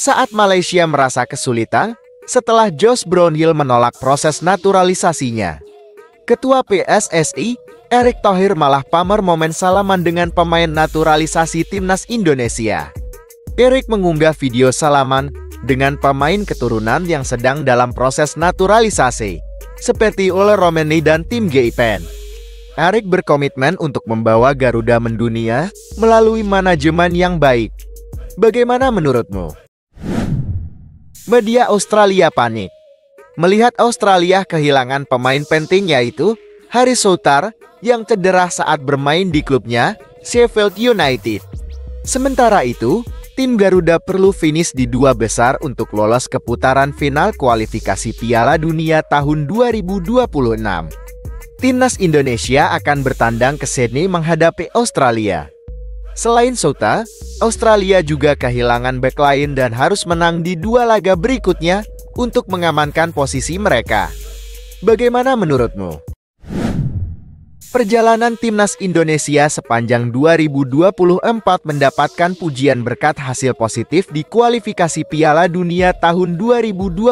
saat Malaysia merasa kesulitan setelah Josh Brownhill menolak proses naturalisasinya. Ketua PSSI, Erick Thohir malah pamer momen salaman dengan pemain naturalisasi timnas Indonesia. Erick mengunggah video salaman dengan pemain keturunan yang sedang dalam proses naturalisasi, seperti Ole Romeni dan Tim Gaipen. Erick berkomitmen untuk membawa Garuda mendunia melalui manajemen yang baik. Bagaimana menurutmu? Media Australia panik melihat Australia kehilangan pemain penting yaitu Harry Souttar yang cedera saat bermain di klubnya, Sheffield United. Sementara itu, tim Garuda perlu finish di dua besar untuk lolos ke putaran final kualifikasi Piala Dunia tahun 2026. Timnas Indonesia akan bertandang ke Sydney menghadapi Australia. Selain Souttar, Australia juga kehilangan bek lain dan harus menang di dua laga berikutnya untuk mengamankan posisi mereka. Bagaimana menurutmu? Perjalanan timnas Indonesia sepanjang 2024 mendapatkan pujian berkat hasil positif di kualifikasi Piala Dunia tahun 2026.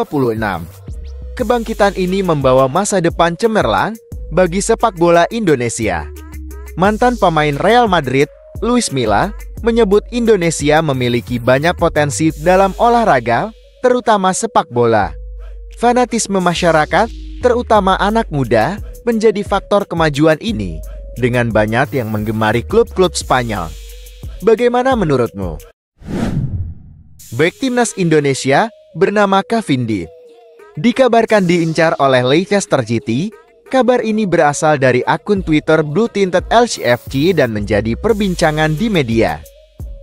Kebangkitan ini membawa masa depan cemerlang bagi sepak bola Indonesia. Mantan pemain Real Madrid, Luis Milla, menyebut Indonesia memiliki banyak potensi dalam olahraga, terutama sepak bola. Fanatisme masyarakat, terutama anak muda, menjadi faktor kemajuan ini, dengan banyak yang menggemari klub-klub Spanyol. Bagaimana menurutmu? Bek timnas Indonesia bernama Cavindi dikabarkan diincar oleh Leicester City. Kabar ini berasal dari akun Twitter Blue Tinted LCFC dan menjadi perbincangan di media.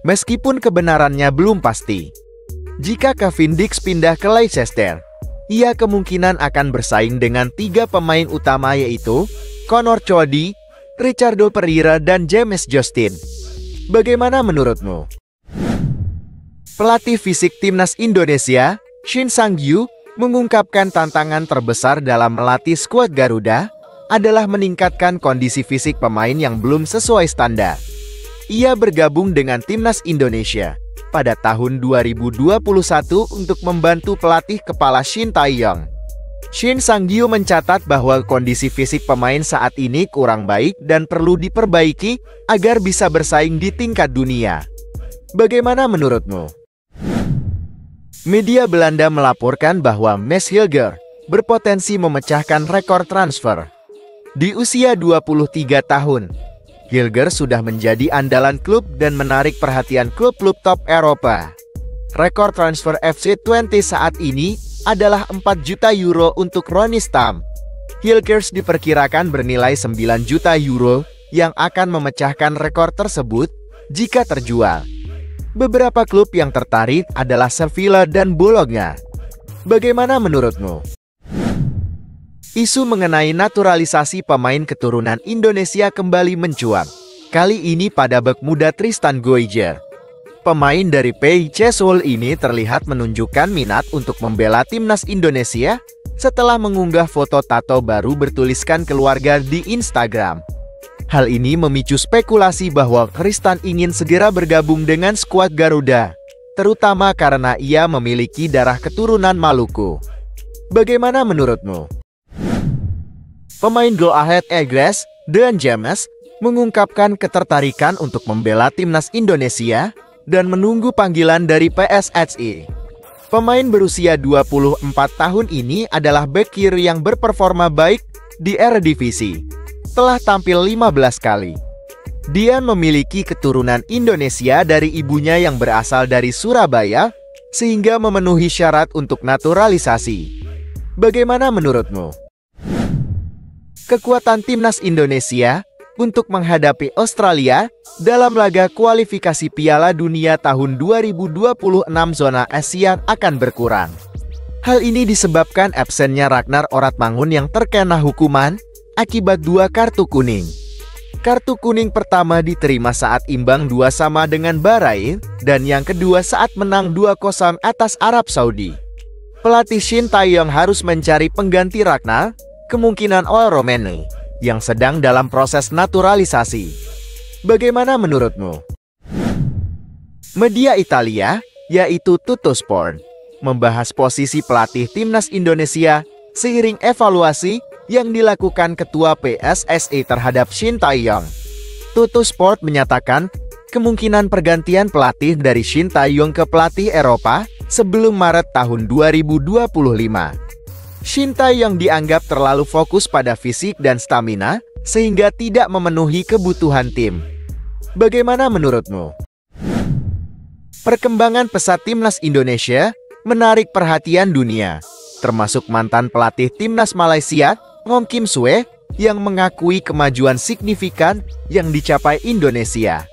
Meskipun kebenarannya belum pasti. Jika Cavindi pindah ke Leicester, ia kemungkinan akan bersaing dengan tiga pemain utama yaitu Conor Cody, Ricardo Pereira, dan James Justin. Bagaimana menurutmu? Pelatih fisik timnas Indonesia, Shin Sang-gyu, mengungkapkan tantangan terbesar dalam melatih skuad Garuda adalah meningkatkan kondisi fisik pemain yang belum sesuai standar. Ia bergabung dengan timnas Indonesia pada tahun 2021 untuk membantu pelatih kepala Shin Tae-yong. Shin Sang-gyu mencatat bahwa kondisi fisik pemain saat ini kurang baik dan perlu diperbaiki agar bisa bersaing di tingkat dunia. Bagaimana menurutmu? Media Belanda melaporkan bahwa Max Hilger berpotensi memecahkan rekor transfer. Di usia 23 tahun, Hilger sudah menjadi andalan klub dan menarik perhatian klub-klub top Eropa. Rekor transfer FC20 saat ini adalah 4 juta euro untuk Ronnie Stam. Hilger diperkirakan bernilai 9 juta euro yang akan memecahkan rekor tersebut jika terjual. Beberapa klub yang tertarik adalah Sevilla dan Bologna. Bagaimana menurutmu? Isu mengenai naturalisasi pemain keturunan Indonesia kembali mencuat. Kali ini pada bek muda Tristan Goijer. Pemain dari PIC Seoul ini terlihat menunjukkan minat untuk membela timnas Indonesia setelah mengunggah foto tato baru bertuliskan keluarga di Instagram. Hal ini memicu spekulasi bahwa Tristan ingin segera bergabung dengan skuad Garuda, terutama karena ia memiliki darah keturunan Maluku. Bagaimana menurutmu? Pemain Go Ahead Eagles, Dean James, mengungkapkan ketertarikan untuk membela timnas Indonesia dan menunggu panggilan dari PSSI. Pemain berusia 24 tahun ini adalah bek kiri yang berperforma baik di Eredivisie. Telah tampil 15 kali. Dia memiliki keturunan Indonesia dari ibunya yang berasal dari Surabaya, sehingga memenuhi syarat untuk naturalisasi. Bagaimana menurutmu? Kekuatan timnas Indonesia untuk menghadapi Australia dalam laga kualifikasi Piala Dunia tahun 2026 zona Asia akan berkurang. Hal ini disebabkan absennya Ragnar Oratmangun yang terkena hukuman akibat 2 kartu kuning. Kartu kuning pertama diterima saat imbang 2-2 dengan Bahrain, dan yang kedua saat menang 2-0 atas Arab Saudi. Pelatih Shin Tae-yong harus mencari pengganti Ragnar, kemungkinan Ole Romeni, yang sedang dalam proses naturalisasi. Bagaimana menurutmu? Media Italia yaitu Tuttosport, membahas posisi pelatih timnas Indonesia seiring evaluasi yang dilakukan Ketua PSSI terhadap Shin Tae-yong. Tuttosport menyatakan kemungkinan pergantian pelatih dari Shin Tae-yong ke pelatih Eropa sebelum Maret tahun 2025. Shin Tae-yong dianggap terlalu fokus pada fisik dan stamina sehingga tidak memenuhi kebutuhan tim. Bagaimana menurutmu? Perkembangan pesat timnas Indonesia menarik perhatian dunia, termasuk mantan pelatih timnas Malaysia, Ngong Kim Sue, yang mengakui kemajuan signifikan yang dicapai Indonesia.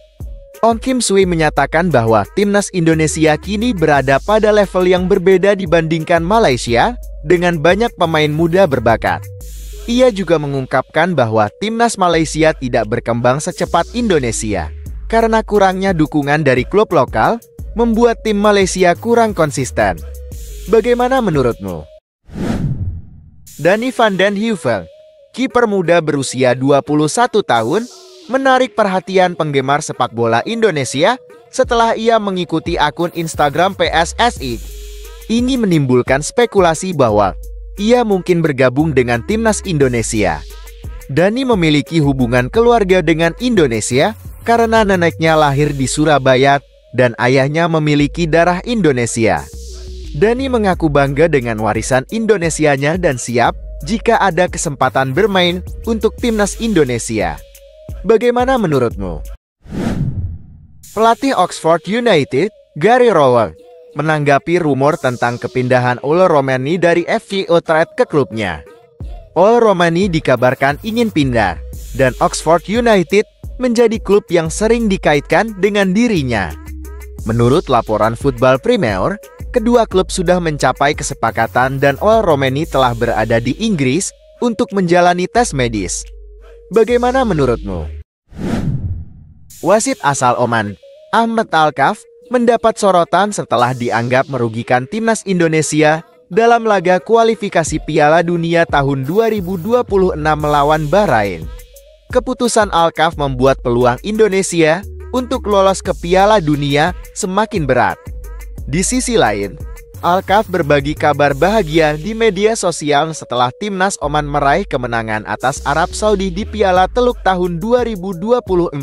Ngong Kim Sue menyatakan bahwa timnas Indonesia kini berada pada level yang berbeda dibandingkan Malaysia, dengan banyak pemain muda berbakat. Ia juga mengungkapkan bahwa timnas Malaysia tidak berkembang secepat Indonesia, karena kurangnya dukungan dari klub lokal, membuat tim Malaysia kurang konsisten. Bagaimana menurutmu? Danny van den Heuvel, kiper muda berusia 21 tahun, menarik perhatian penggemar sepak bola Indonesia setelah ia mengikuti akun Instagram PSSI. Ini menimbulkan spekulasi bahwa ia mungkin bergabung dengan timnas Indonesia. Danny memiliki hubungan keluarga dengan Indonesia karena neneknya lahir di Surabaya dan ayahnya memiliki darah Indonesia. Danny mengaku bangga dengan warisan Indonesianya dan siap jika ada kesempatan bermain untuk timnas Indonesia. Bagaimana menurutmu? Pelatih Oxford United, Gary Rowett, menanggapi rumor tentang kepindahan Olo Romani dari FC Utrecht ke klubnya. Olo Romani dikabarkan ingin pindah, dan Oxford United menjadi klub yang sering dikaitkan dengan dirinya. Menurut laporan Football Premier, kedua klub sudah mencapai kesepakatan dan Olo Romani telah berada di Inggris untuk menjalani tes medis. Bagaimana menurutmu? Wasit asal Oman, Ahmed Alkaf, mendapat sorotan setelah dianggap merugikan timnas Indonesia dalam laga kualifikasi Piala Dunia tahun 2026 melawan Bahrain. Keputusan Alkaf membuat peluang Indonesia untuk lolos ke Piala Dunia semakin berat. Di sisi lain, Alkaf berbagi kabar bahagia di media sosial setelah timnas Oman meraih kemenangan atas Arab Saudi di Piala Teluk tahun 2024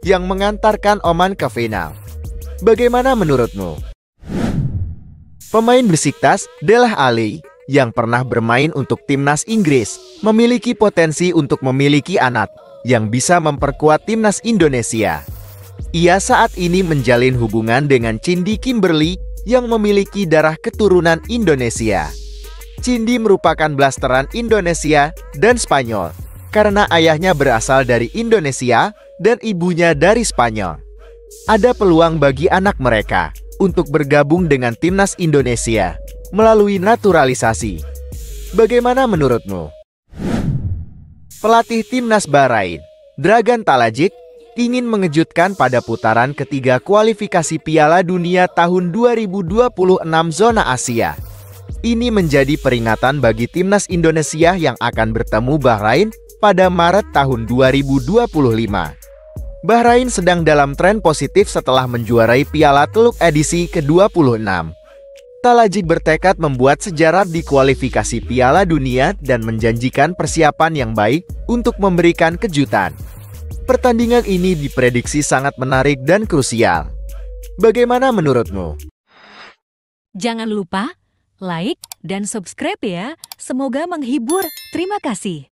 yang mengantarkan Oman ke final. Bagaimana menurutmu? Pemain Besiktas, Dele Alli, yang pernah bermain untuk timnas Inggris, memiliki potensi untuk memiliki anak yang bisa memperkuat timnas Indonesia. Ia saat ini menjalin hubungan dengan Cindy Kimberly yang memiliki darah keturunan Indonesia. Cindy merupakan blasteran Indonesia dan Spanyol karena ayahnya berasal dari Indonesia dan ibunya dari Spanyol. Ada peluang bagi anak mereka untuk bergabung dengan timnas Indonesia melalui naturalisasi. Bagaimana menurutmu? Pelatih timnas Bahrain, Dragan Talajik, ingin mengejutkan pada putaran ketiga kualifikasi Piala Dunia tahun 2026 zona Asia. Ini menjadi peringatan bagi timnas Indonesia yang akan bertemu Bahrain pada Maret tahun 2025. Bahrain sedang dalam tren positif setelah menjuarai Piala Teluk edisi ke-26. Talajik bertekad membuat sejarah di kualifikasi Piala Dunia dan menjanjikan persiapan yang baik untuk memberikan kejutan. Pertandingan ini diprediksi sangat menarik dan krusial. Bagaimana menurutmu? Jangan lupa like dan subscribe ya. Semoga menghibur. Terima kasih.